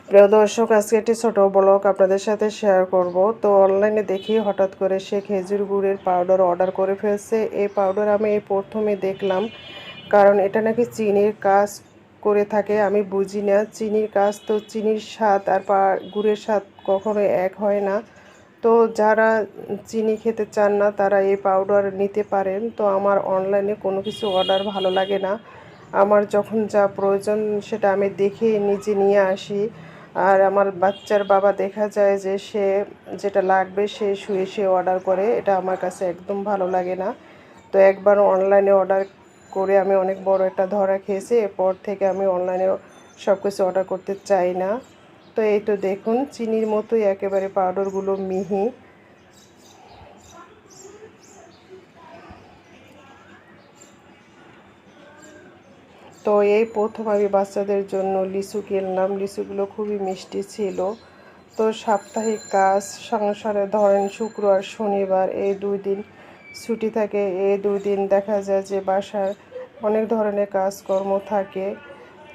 প্রিয় দর্শক, আজকে একটি ছোট ব্লগ আপনাদের সাথে শেয়ার করব। তো অনলাইনে দেখি হঠাৎ করে সে খেজুর গুড়ের পাউডার অর্ডার করে ফেলছে। এই পাউডার আমি এই প্রথমে দেখলাম, কারণ এটা নাকি চিনির কাজ করে থাকে। আমি বুঝি না চিনির কাজ, তো চিনির স্বাদ আর গুড়ের স্বাদ কখনোই এক হয় না। তো যারা চিনি খেতে চান না তারা এই পাউডার নিতে পারেন। তো আমার অনলাইনে কোনো কিছু অর্ডার ভালো লাগে না। আমার যখন যা প্রয়োজন সেটা আমি দেখে নিজে নিয়ে আসি। আর আমার বাচ্চার বাবা দেখা যায় যে সে যেটা লাগবে সে শুয়ে অর্ডার করে, এটা আমার কাছে একদম ভালো লাগে না। তো একবার অনলাইনে অর্ডার করে আমি অনেক বড় একটা ধরা খেয়েছি। এরপর থেকে আমি অনলাইনে সব কিছু অর্ডার করতে চাই না। তো এই তো দেখুন, চিনির মতোই একেবারে পাউডারগুলো মিহি। তো এই প্রথম আমি বাচ্চাদের জন্য লিচু কিনলাম। লিচুগুলো খুবই মিষ্টি ছিল। তো সাপ্তাহিক কাজ সংসারে ধরেন শুক্র আর শনিবার এই 2 দিন ছুটি থাকে। এই 2 দিন দেখা যায় যে বাসার অনেক ধরনের কাজকর্ম থাকে।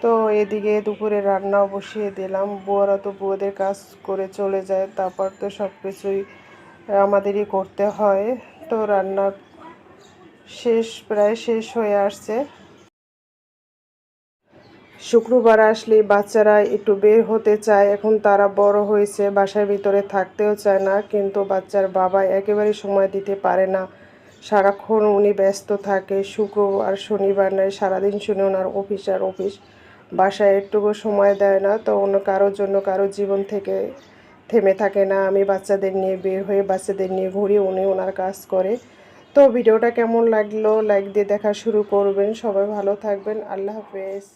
তো এদিকে দুপুরে রান্নাও বসিয়ে দিলাম। বুয়ারা তো বুয়াদের কাজ করে চলে যায়, তারপর তো সব কিছুই আমাদেরই করতে হয়। তো রান্না প্রায় শেষ হয়ে আসছে। শুক্রবার আসলে বাচ্চারা একটু বের হতে চায়। এখন তারা বড় হয়েছে, বাসার ভিতরে থাকতেও চায় না, কিন্তু বাচ্চার বাবা একেবারেই সময় দিতে পারে না। সারাক্ষণ উনি ব্যস্ত থাকে। শুক্রবার শনিবার নয়, সারাদিন শুনে ওনার অফিস আর অফিস, বাসায় একটুকু সময় দেয় না। তো অন্য কারোর জন্য কারো জীবন থেকে থেমে থাকে না। আমি বাচ্চাদের নিয়ে বের হয়ে বাচ্চাদের নিয়ে ঘুরি, উনি ওনার কাজ করে। তো ভিডিওটা কেমন লাগলো লাইক দিয়ে দেখা শুরু করবেন। সবাই ভালো থাকবেন। আল্লাহ হাফেজ।